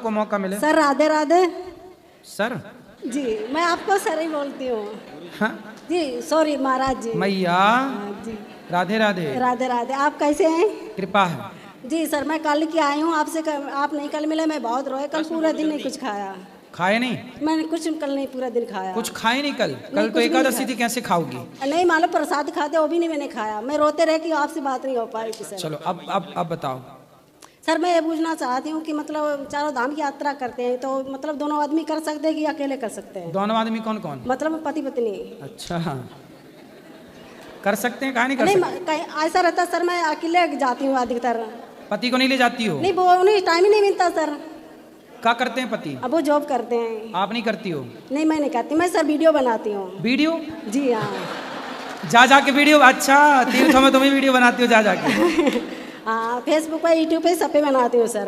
आपको मौका मिले। सर राधे राधे। सर जी मैं आपको सर ही बोलती हूँ। हाँ? जी सॉरी महाराज जी। मैया जी राधे राधे। राधे राधे। आप कैसे हैं? कृपा है। जी सर मैं कल की आई हूँ आपसे आप नहीं कल मिले, मैं बहुत रोए कल, पूरा दिन नहीं कुछ खाया। खाए नहीं? मैंने कुछ कल नहीं पूरा दिन खाया। कुछ खाए नहीं कल? नहीं, कल तो कुछ भी नहीं एकादशी थी, खाया। कैसे खाओगी? नहीं मालूम, प्रसाद खाते वो भी नहीं मैंने खाया, मैं रोते रह कि आपसे बात नहीं हो पाई सर। चलो अब बताओ। सर मैं ये पूछना चाहती हूँ कि मतलब चारों धाम की यात्रा करते हैं तो मतलब दोनों आदमी कर सकते हैं कि अकेले कर सकते हैं? दोनों आदमी कौन कौन? मतलब पति पत्नी। अच्छा कर सकते हैं, कहा नहीं कर नहीं सकते? ऐसा रहता है सर, मैं अकेले जाती हूँ अधिकतर। पति को नहीं ले जाती हो? नहीं वो उन्हें टाइम ही नहीं मिलता सर। क्या करते हैं पति? अब वो जॉब करते हैं। आप नहीं करती हो? नहीं मैं नहीं करती, मैं सर वीडियो बनाती हूँ। वीडियो? जी हाँ। जा जाके वीडियो? अच्छा तीर्थों में तुम ही वीडियो बनाती हो जा जाके? हाँ फेसबुक पे यूट्यूब पे सब पे बनाती हूँ सर।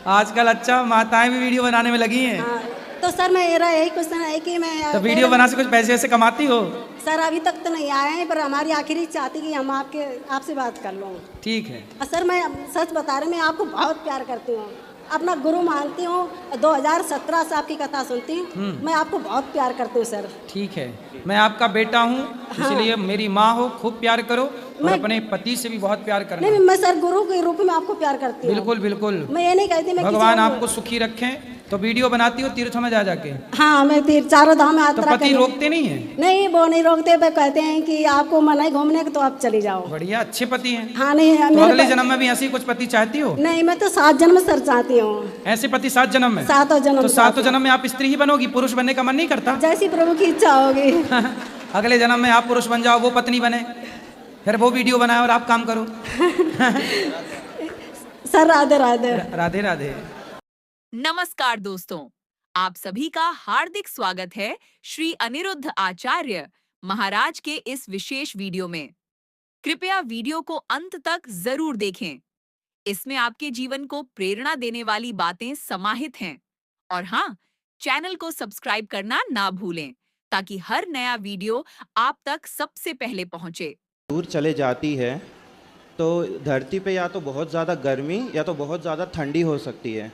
आजकल अच्छा माताएं भी वीडियो बनाने में लगी हैं। हाँ तो सर मेरा यही क्वेश्चन है कि मैं तो वीडियो बना से कुछ पैसे ऐसे कमाती हो? सर अभी तक तो नहीं आए हैं, पर हमारी आखिरी चाहती कि हम आपसे बात कर लूँ। ठीक है। सर मैं सच बता रही, मैं आपको बहुत प्यार करती हूँ, अपना गुरु मानती हूँ, 2017 से आपकी कथा सुनती हूँ, मैं आपको बहुत प्यार करती हूँ सर। ठीक है, मैं आपका बेटा हूँ, इसलिए मेरी माँ हो, खूब प्यार करो और अपने पति से भी बहुत प्यार करना। नहीं मैं सर गुरु के रूप में आपको प्यार करती हूँ। बिल्कुल बिल्कुल, मैं ये नहीं कहती मैं भगवान आपको सुखी रखें। तो वीडियो बनाती हो तीर्थों में जा जाके? हाँ मैं चारों धाम यात्रा। तो पति रोकते नहीं है? नहीं वो नहीं रोकते, वो कहते हैं कि आपको मन है घूमने का तो आप चली जाओ। बढ़िया, अच्छे पति हैं। हाँ नहीं तो अगले जन्म में भी ऐसी कुछ पति चाहती हो? नहीं मैं तो 7 जन्म सर चाहती हूँ। ऐसे पति 7 जन्म में? 7 जन्म। तो 7 जन्म में आप स्त्री ही बनोगी, पुरुष बनने का मन नहीं करता? जैसी प्रभु की इच्छा होगी। अगले जन्म में आप पुरुष बन जाओ, वो पत्नी बने, फिर वो वीडियो बनाए और आप काम करो। सर राधे राधे। राधे राधे। नमस्कार दोस्तों, आप सभी का हार्दिक स्वागत है श्री अनिरुद्ध आचार्य महाराज के इस विशेष वीडियो में। कृपया वीडियो को अंत तक जरूर देखें। इसमें आपके जीवन को प्रेरणा देने वाली बातें समाहित हैं। और हाँ, चैनल को सब्सक्राइब करना ना भूलें ताकि हर नया वीडियो आप तक सबसे पहले पहुंचे। दूर चले जाती है तो धरती पे या तो बहुत ज़्यादा गर्मी या तो बहुत ज़्यादा ठंडी हो सकती है।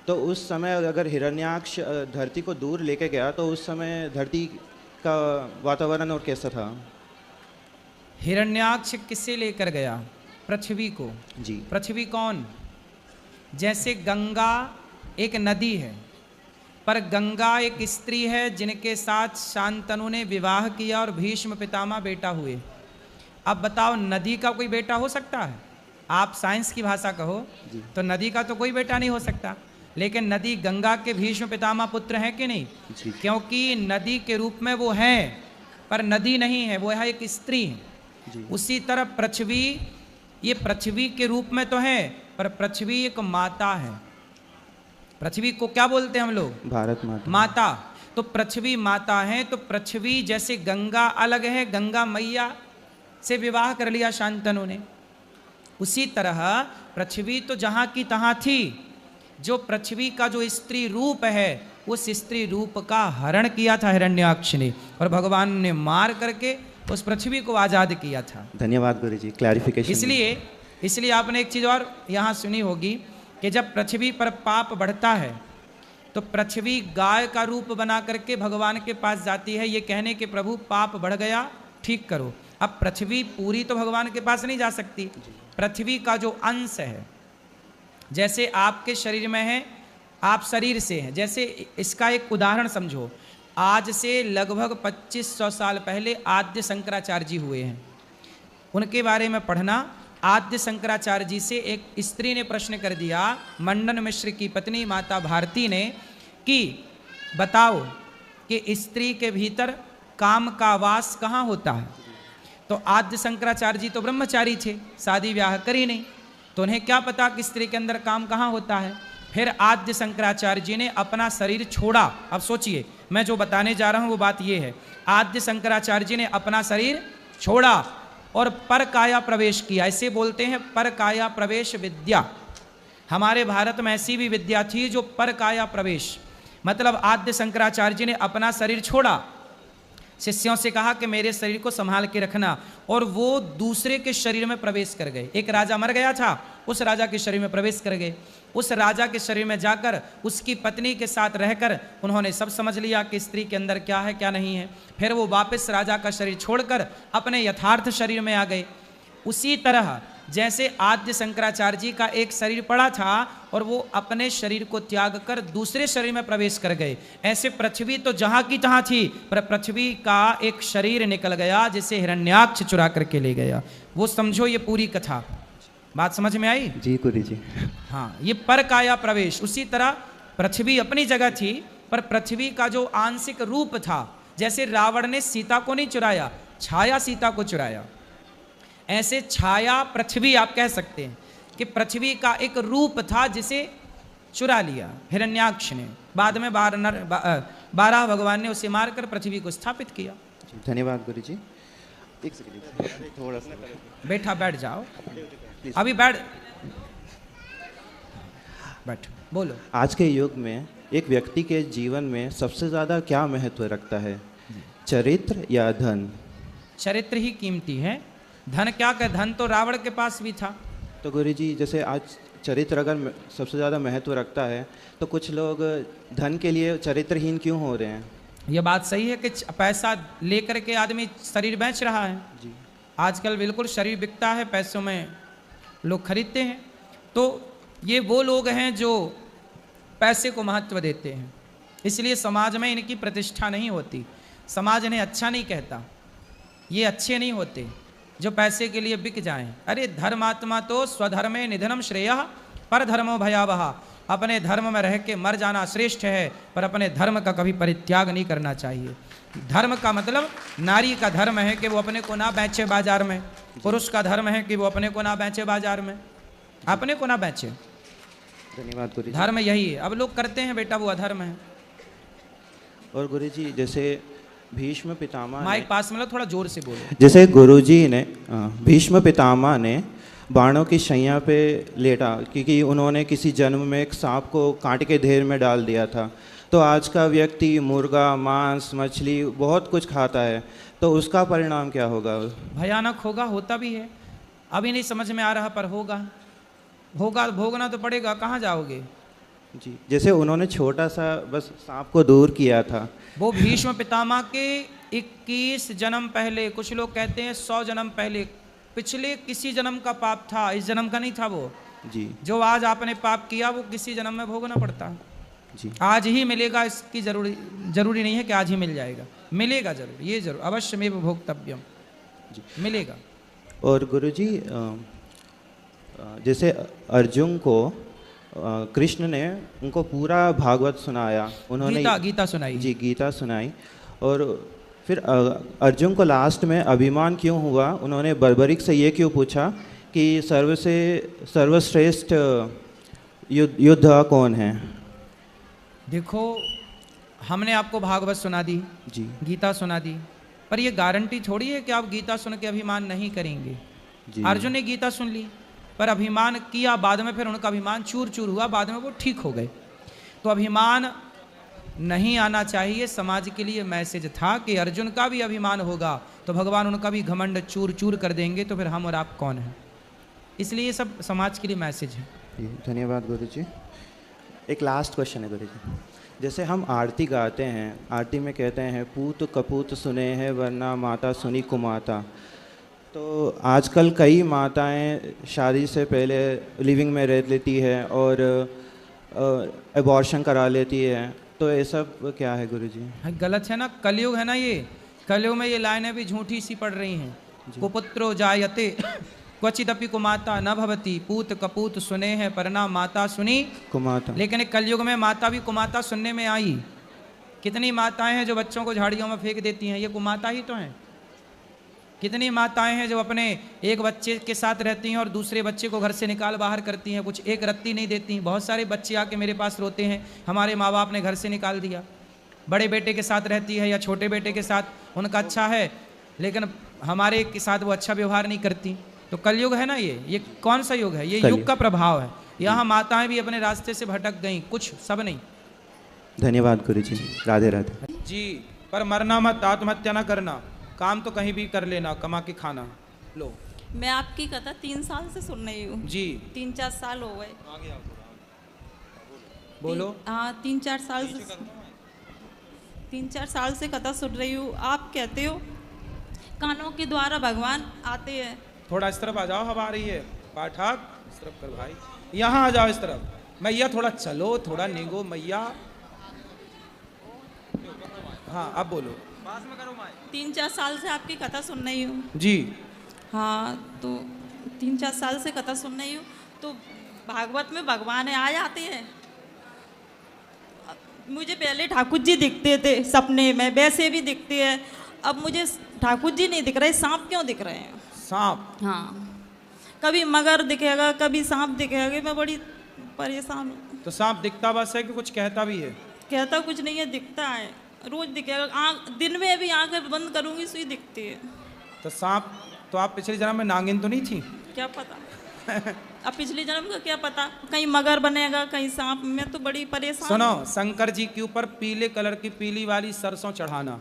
तो उस समय अगर हिरण्याक्ष धरती को दूर लेके गया तो उस समय धरती का वातावरण और कैसा था? हिरण्याक्ष किससे लेकर गया? पृथ्वी को। जी। पृथ्वी कौन? जैसे गंगा एक नदी है, पर गंगा एक स्त्री है जिनके साथ शांतनु ने विवाह किया और भीष्म पितामह बेटा हुए। अब बताओ नदी का कोई बेटा हो सकता है? आप साइंस की भाषा कहो तो नदी का तो कोई बेटा नहीं हो सकता, लेकिन नदी गंगा के भीष्म पितामह पुत्र हैं कि नहीं? क्योंकि नदी के रूप में वो है पर नदी नहीं है, वो है एक स्त्री है। उसी तरह पृथ्वी, ये पृथ्वी के रूप में तो है पर पृथ्वी एक माता है। पृथ्वी को क्या बोलते हैं हम लोग? भारत माता। माता। तो पृथ्वी माता है, तो पृथ्वी जैसे गंगा अलग है, गंगा मैया से विवाह कर लिया शांतनु ने, उसी तरह पृथ्वी तो जहाँ की तहाँ थी। जो पृथ्वी का जो स्त्री रूप है उस स्त्री रूप का हरण किया था हिरण्याक्ष ने, और भगवान ने मार करके उस पृथ्वी को आजाद किया था। धन्यवाद गुरुजी, क्लैरिफिकेशन। इसलिए आपने एक चीज और यहाँ सुनी होगी कि जब पृथ्वी पर पाप बढ़ता है तो पृथ्वी गाय का रूप बना करके भगवान के पास जाती है, ये कहने के प्रभु पाप बढ़ गया, ठीक करो। अब पृथ्वी पूरी तो भगवान के पास नहीं जा सकती, पृथ्वी का जो अंश है, जैसे आपके शरीर में है, आप शरीर से हैं, जैसे इसका एक उदाहरण समझो। आज से लगभग 2500 साल पहले आद्य शंकराचार्य जी हुए हैं, उनके बारे में पढ़ना। आद्य शंकराचार्य जी से एक स्त्री ने प्रश्न कर दिया, मंडन मिश्र की पत्नी माता भारती ने, कि बताओ कि स्त्री के भीतर काम का वास कहाँ होता है? तो आद्य शंकराचार्य जी तो ब्रह्मचारी थे, शादी ब्याह करी नहीं, तो उन्हें क्या पता कि स्त्री के अंदर काम कहाँ होता है। फिर आद्य शंकराचार्य जी ने अपना शरीर छोड़ा। अब सोचिए, मैं जो बताने जा रहा हूँ वो बात ये है, आद्य शंकराचार्य जी ने अपना शरीर छोड़ा और पर काया प्रवेश किया। इसे बोलते हैं पर काया प्रवेश विद्या। हमारे भारत में ऐसी भी विद्या थी जो पर काया प्रवेश, मतलब आद्य शंकराचार्य जी ने अपना शरीर छोड़ा शिष्यों से कहा कि मेरे शरीर को संभाल के रखना, और वो दूसरे के शरीर में प्रवेश कर गए। एक राजा मर गया था, उस राजा के शरीर में प्रवेश कर गए। उस राजा के शरीर में जाकर उसकी पत्नी के साथ रहकर उन्होंने सब समझ लिया कि स्त्री के अंदर क्या है क्या नहीं है। फिर वो वापस राजा का शरीर छोड़कर अपने यथार्थ शरीर में आ गए। उसी तरह जैसे आद्य शंकराचार्य जी का एक शरीर पड़ा था और वो अपने शरीर को त्याग कर दूसरे शरीर में प्रवेश कर गए, ऐसे पृथ्वी तो जहां की तहां थी, पर पृथ्वी का एक शरीर निकल गया जिसे हिरण्याक्ष चुरा करके ले गया। वो समझो ये पूरी कथा, बात समझ में आई? जी गुरु जी। हाँ, ये पर काया प्रवेश। उसी तरह पृथ्वी अपनी जगह थी, पर पृथ्वी का जो आंशिक रूप था, जैसे रावण ने सीता को नहीं चुराया, छाया सीता को चुराया, ऐसे छाया पृथ्वी आप कह सकते हैं कि पृथ्वी का एक रूप था जिसे चुरा लिया हिरण्याक्ष ने। बाद में 12 भगवान ने उसे मारकर पृथ्वी को स्थापित किया। धन्यवाद गुरु जी। एक सेकंड, थोड़ा सा बैठा, बैठ जाओ, अभी बैठ, बोलो। आज के युग में एक व्यक्ति के जीवन में सबसे ज़्यादा क्या महत्व रखता है, चरित्र या धन? चरित्र ही कीमती है, धन क्या कर, धन तो रावण के पास भी था। तो गुरु जी, जैसे आज चरित्र अगर सबसे ज़्यादा महत्व रखता है, तो कुछ लोग धन के लिए चरित्रहीन क्यों हो रहे हैं? ये बात सही है कि पैसा लेकर के आदमी शरीर बेच रहा है जी। आजकल बिल्कुल शरीर बिकता है, पैसों में लोग खरीदते हैं। तो ये वो लोग हैं जो पैसे को महत्व देते हैं, इसलिए समाज में इनकी प्रतिष्ठा नहीं होती, समाज इन्हें अच्छा नहीं कहता, ये अच्छे नहीं होते जो पैसे के लिए बिक जाएं। अरे धर्मात्मा तो स्वधर्मे निधनम श्रेयः पर धर्मो भयावह। अपने धर्म में रह के मर जाना श्रेष्ठ है, पर अपने धर्म का कभी परित्याग नहीं करना चाहिए। धर्म का मतलब नारी का धर्म है कि वो अपने को ना बेचे बाजार में, पुरुष का धर्म है कि वो अपने को ना बेचे बाजार में, अपने को ना बेचे। धन्यवाद गुरु जी। धर्म यही है, अब लोग करते हैं बेटा वो अधर्म है। और गुरु जी, जैसे भीष्म पितामह माइक पास में लो, थोड़ा जोर से बोलो। जैसे गुरुजी ने भीष्म पितामह ने बाणों की शैया पे लेटा, क्योंकि उन्होंने किसी जन्म में एक सांप को कांटे के ढेर में डाल दिया था। तो आज का व्यक्ति मुर्गा, मांस, मछली बहुत कुछ खाता है, तो उसका परिणाम क्या होगा? भयानक होगा, होता भी है, अभी नहीं समझ में आ रहा पर होगा, होगा, भोगना तो पड़ेगा, कहाँ जाओगे? जी। जैसे उन्होंने छोटा सा बस सांप को दूर किया था। वो भीष्म पितामह के 21 जन्म पहले, कुछ लोग कहते हैं 100 जन्म पहले, पिछले किसी जन्म का पाप था, इस जन्म का नहीं था वो। जी। जो आज आपने पाप किया वो किसी जन्म में भोगना पड़ता है। जी। आज ही मिलेगा इसकी जरूरी नहीं है कि आज ही मिल जाएगा, मिलेगा जरूर, ये जरूर, अवश्य में भोक्तव्यम, मिलेगा। और गुरुजी, जैसे अर्जुन को कृष्ण ने उनको पूरा भागवत सुनाया, उन्होंने गीता सुनाई। जी, गीता सुनाई। और फिर अर्जुन को लास्ट में अभिमान क्यों हुआ? उन्होंने बर्बरिक से ये क्यों पूछा कि सर्वश्रेष्ठ योद्धा कौन है? देखो, हमने आपको भागवत सुना दी, जी, गीता सुना दी, पर ये गारंटी थोड़ी है कि आप गीता सुन के अभिमान नहीं करेंगे। जी। अर्जुन ने गीता सुन ली पर अभिमान किया, बाद में फिर उनका अभिमान चूर चूर हुआ, बाद में वो ठीक हो गए। तो अभिमान नहीं आना चाहिए। समाज के लिए मैसेज था कि अर्जुन का भी अभिमान होगा तो भगवान उनका भी घमंड चूर चूर कर देंगे, तो फिर हम और आप कौन हैं? इसलिए ये सब समाज के लिए मैसेज है। धन्यवाद गुरु जी। एक लास्ट क्वेश्चन है गुरु जी। जैसे हम आरती गाते हैं, आरती में कहते हैं पूत कपूत सुने हैं वरना माता सुनी कुमाता। तो आजकल कई माताएं शादी से पहले लिविंग में रह लेती है और एबॉर्शन करा लेती है, तो ये सब क्या है गुरुजी? गलत है ना, कलयुग है ना ये, कलयुग में ये लाइनें भी झूठी सी पड़ रही हैं। कुपुत्रो जायते क्वचिदपि कुमाता न भवति, पूत कपूत सुने हैं परना माता सुनी कुमाता। लेकिन कलयुग में माता भी कुमाता सुनने में आई। कितनी माताएं हैं जो बच्चों को झाड़ियों में फेंक देती हैं, ये कुमाता ही तो हैं। कितनी माताएं हैं जो अपने एक बच्चे के साथ रहती हैं और दूसरे बच्चे को घर से निकाल बाहर करती हैं, कुछ एक रत्ती नहीं देती। बहुत सारे बच्चे आके मेरे पास रोते हैं, हमारे माँ बाप ने घर से निकाल दिया। बड़े बेटे के साथ रहती है या छोटे बेटे के साथ, उनका अच्छा है लेकिन हमारे के साथ वो अच्छा व्यवहार नहीं करती। तो कलयुग है ना ये कौन सा युग है? ये युग का प्रभाव है। यहाँ माताएं भी अपने रास्ते से भटक गईं, कुछ सब नहीं। धन्यवाद गुरुजी। राधे राधे जी। पर मरना मत, आत्महत्या ना करना, काम तो कहीं भी कर लेना, कमा के खाना। लो मैं आपकी कथा 3 साल से सुन रही हूँ। जी 3-4 साल हो गए। बोलो। हाँ 3-4 साल से 3-4 साल से कथा सुन रही हूँ। आप कहते हो कानों के द्वारा भगवान आते हैं। थोड़ा इस तरफ आ जाओ, हवा आ रही है। पाठक इस तरफ कर भाई, यहाँ आ जाओ इस तरफ। मैया थोड़ा चलो, थोड़ा नींगो मैया। हाँ अब बोलो। 3-4 साल से आपकी कथा सुन रही हूँ। जी हाँ तो 3-4 साल से कथा सुन रही हूँ, तो भागवत में भगवान आ जाते हैं। मुझे पहले ठाकुर जी दिखते थे सपने में, वैसे भी दिखते हैं। अब मुझे ठाकुर जी नहीं दिख रहे, सांप क्यों दिख रहे हैं? सांप? हाँ, कभी मगर दिखेगा, कभी सांप दिखेगा। मैं बड़ी परेशान हूँ। तो सांप दिखता बस है कि कुछ कहता भी है? कहता कुछ नहीं है, दिखता है, रोज दिखेगा। आँख दिन में भी आंखें बंद करूंगी सुई दिखती है। तो सांप, तो आप पिछले जन्म में नागिन तो नहीं थी? क्या पता अब पिछले जन्म का क्या पता, कहीं मगर बनेगा कहीं सांप। मैं तो बड़ी परेशान। सुनो, शंकर जी के ऊपर पीले कलर की पीली वाली सरसों चढ़ाना।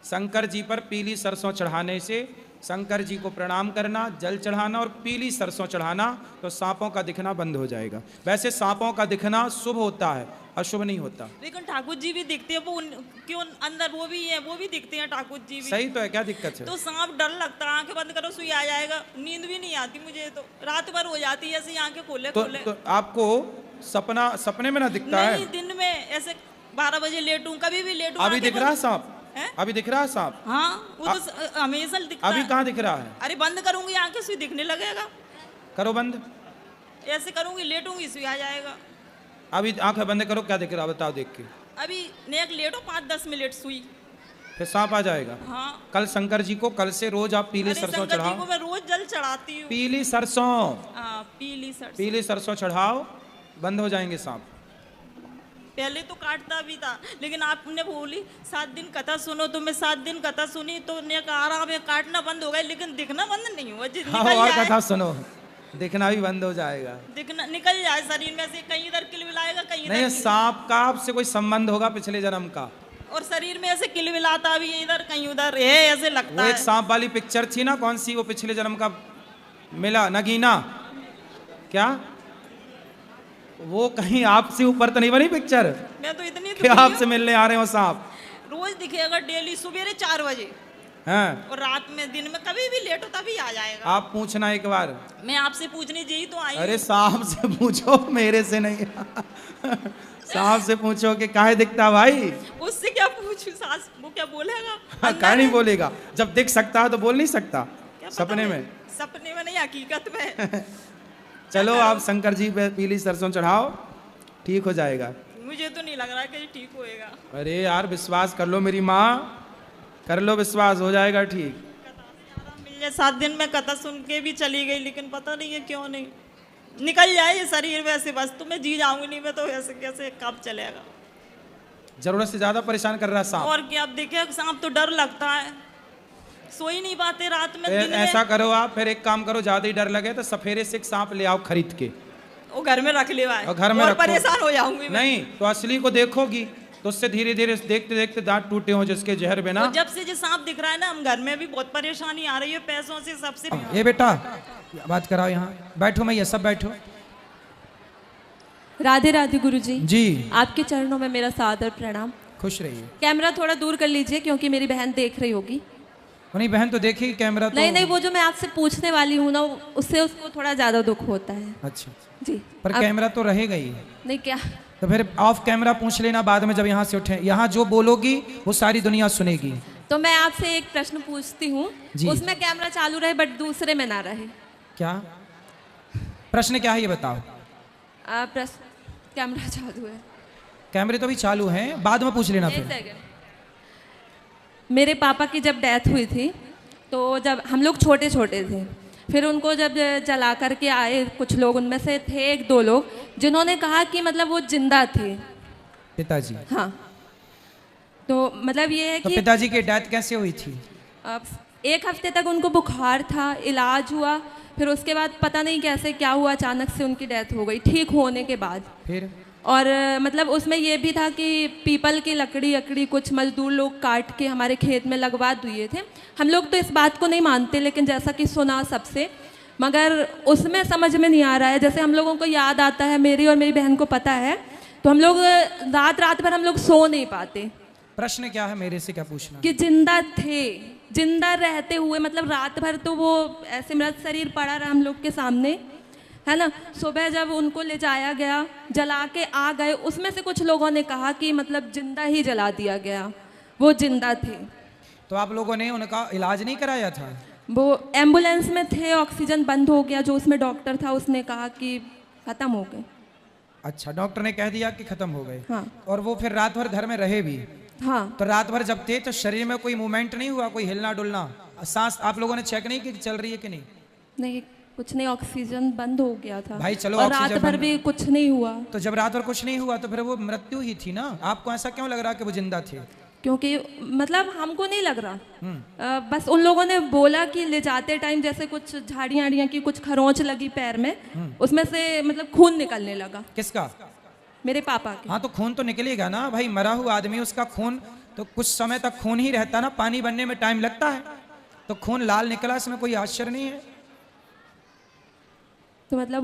शंकर जी पर पीली सरसों चढ़ाने से शंकर जी को प्रणाम करना, जल चढ़ाना और पीली सरसों चढ़ाना, तो सांपों का दिखना बंद हो जाएगा। वैसे सांपों का दिखना शुभ होता है, अशुभ नहीं होता। लेकिन ठाकुर जी भी दिखते हैं, वो क्यों अंदर वो भी है, वो भी दिखते हैं ठाकुर जी भी। सही तो है, क्या दिक्कत है? तो सांप डर लगता है, आंखें बंद करो सुई आ जाएगा। नींद भी नहीं आती मुझे, तो रात भर हो जाती है ऐसी आंखें खोले खोले। तो आपको सपने में ना दिखता है? नहीं, दिन में ऐसे 12 बजे लेटूं, कभी भी लेटूं। अभी दिख रहा है सांप? अभी दिख रहा है सांप? हाँ वो तो हमेशा दिखता है। अभी कहाँ दिख रहा है? अरे बंद करूंगी आंखें सुई दिखने लगेगा। करो बंद। ऐसे करूंगी, लेटूंगी सुई आ जाएगा। अभी आंखें बंद करो, क्या दिख रहा है बताओ देख के। अभी नेक लेटो 5-10 मिनट सुई, फिर सांप आ जाएगा। हाँ। कल शंकर जी को, कल से रोज आप पीली सरसों शंकर जी चढ़ाओ। को मैं रोज जल चढ़ाती हूँ। पीली सरसों, पीली सरसों चढ़ाओ, बंद हो जाएंगे सांप। पहले तो काटता भी था, लेकिन आपने बोली 7 दिन कथा सुनो, तो मैं 7 दिन कथा सुनी तो ने कहा आराम है, काटना बंद हो गया, लेकिन दिखना बंद नहीं हुआ। हाँ, और कथा सुनो, दिखना भी बंद हो जाएगा। दिखना निकल जाए शरीर में से, कहीं इधर किलबिलाएगा कहीं नहीं, सांप का आपसे कोई संबंध होगा पिछले जन्म का। और शरीर में ऐसे किलबिलाता भी है, इधर कहीं उधर है, ऐसे लगता वो है। एक सांप वाली पिक्चर थी ना, कौन सी, वो पिछले जन्म का मिला, नगीना क्या, वो कहीं आपसे ऊपर तो नहीं बनी पिक्चर? मैं तो इतनी क्या आपसे मिलने आ रहे हो सांप? रोज दिखेगा डेली सवेरे 4 बजे। हैं? और रात में, दिन में कभी भी लेटो तभी आ जाएगा। आप पूछना एक बार। मैं आपसे पूछने जी तो आई। अरे सांप से पूछो, मेरे से नहीं। सांप से पूछो कि काहे दिखता भाई। उससे क्या पूछूं, सास वो क्या बोलेगा? काहे नहीं बोलेगा, जब दिख सकता है तो बोल नहीं सकता? सपने में? सपने में नहीं, हकीकत में। चलो आप शंकर जी पे पीली सरसों चढ़ाओ, ठीक हो जाएगा। मुझे तो नहीं लग रहा कि ठीक होएगा। अरे यार विश्वास कर लो मेरी माँ, कर लो विश्वास, हो जाएगा ठीक। मिल जाए 7 दिन में कथा सुन के भी चली गई, लेकिन पता नहीं है क्यों नहीं निकल जाए ये शरीर में से, बस तो मैं जी जाऊंगी, नहीं मैं तो ऐसे कैसे कब चलेगा। जरूरत से ज्यादा परेशान कर रहा है सांप। और क्या, अब देखे सांप तो डर लगता है, सो ही नहीं पाते रात में। दिन ऐसा में करो आप, फिर एक काम करो, ज्यादा ही डर लगे तो सफेरे से एक सांप ले आओ खरीद के, वो घर में रख ले और घर में और रखो। परेशान हो जाऊंगी मैं। नहीं तो असली को देखोगी तो उससे धीरे धीरे देखते देखते दांत टूटे हो जिसके जहर बिना। जब से जो सांप दिख रहा है ना, हम घर में भी बहुत परेशानी आ रही है, पैसों से सबसे। ये बेटा बात कराओ, यहाँ बैठो, मैं ये सब बैठो। राधे राधे गुरुजी। जी आपके चरणों में मेरा सादर प्रणाम। खुश रहिए। कैमरा थोड़ा दूर कर लीजिए क्योंकि मेरी बहन देख रही होगी। नहीं बहन तो देखेगी कैमरा तो। नहीं, वो जो मैं आपसे पूछने वाली हूँ ना, उससे उसको थोड़ा ज्यादा दुख होता है। अच्छा जी, पर कैमरा तो रहेगा ही। नहीं क्या, तो फिर ऑफ कैमरा पूछ लेना बाद में, जब यहाँ से उठे। यहाँ जो बोलोगी वो सारी दुनिया सुनेगी। तो मैं आपसे एक प्रश्न पूछती हूँ, उसमें कैमरा चालू रहे बट दूसरे में ना रहे। क्या प्रश्न क्या है ये बताओ? प्रश्न, कैमरा चालू है। कैमरे तो भी चालू हैं, बाद में पूछ लेना एक फिर। सेकंड। मेरे पापा की जब डेथ हुई थी, तो जब हम लोग छोटे छोटे थे, फिर उनको जब जला करके आए कुछ लोग, उनमें से थे 1-2 लोग जिन्होंने कहा कि मतलब वो जिंदा थे, पिताजी। हाँ। तो मतलब ये है तो कि पिताजी की डेथ कैसे हुई थी? 1 हफ्ते तक उनको बुखार था, इलाज हुआ, फिर उसके बाद पता नहीं कैसे क्या हुआ, अचानक से उनकी डेथ हो गई ठीक होने के बाद। और मतलब उसमें ये भी था कि पीपल की लकड़ी कुछ मजदूर लोग काट के हमारे खेत में लगवा दिए थे। हम लोग तो इस बात को नहीं मानते, लेकिन जैसा कि सुना सबसे, मगर उसमें समझ में नहीं आ रहा है। जैसे हम लोगों को याद आता है, मेरी और मेरी बहन को पता है, तो हम लोग रात भर हम लोग सो नहीं पाते। प्रश्न क्या है, मेरे से क्या पूछना? कि जिंदा थे, जिंदा रहते हुए, मतलब रात भर तो वो ऐसे मृत शरीर पड़ा रहा हम लोग के सामने, है ना। सुबह जब उनको ले जाया गया, जला के आ गए, उसमें से कुछ लोगों ने कहा कि मतलब जिंदा ही जला दिया गया, वो जिंदा थे। तो आप लोगों ने उनका इलाज नहीं कराया था? वो एम्बुलेंस में थे, ऑक्सीजन बंद हो गया, जो उसमें डॉक्टर था उसने कहा कि ख़त्म हो गए। अच्छा, डॉक्टर ने कह दिया कि खत्म हो गए। हाँ। और वो फिर रात भर घर में रहे भी? हाँ। तो रात भर जब थे तो शरीर में कोई मूवमेंट नहीं हुआ, कोई हिलना डुलना, सांस आप लोगों ने चेक नहीं की कि चल रही है कि नहीं? नहीं, कुछ नहीं, ऑक्सीजन बंद हो गया था भाई चलो, और ऑक्सीजन रात भर बंद- भी कुछ नहीं हुआ। तो जब रात भर कुछ नहीं हुआ तो फिर वो मृत्यु ही थी ना। आपको ऐसा क्यों लग रहा कि वो जिंदा थे? क्योंकि मतलब हमको नहीं लग रहा, बस उन लोगों ने बोला कि ले जाते टाइम जैसे कुछ झाड़ियाँ की कुछ खरोंच लगी पैर में, उसमें से मतलब खून निकलने लगा। किसका? मेरे पापा के। हाँ, तो खून तो निकलेगा ना भाई, मरा हुआ आदमी, उसका खून तो कुछ समय तक खून ही रहता ना, पानी बनने में टाइम लगता है। तो खून लाल निकला, इसमें कोई आश्चर्य नहीं है। तो मतलब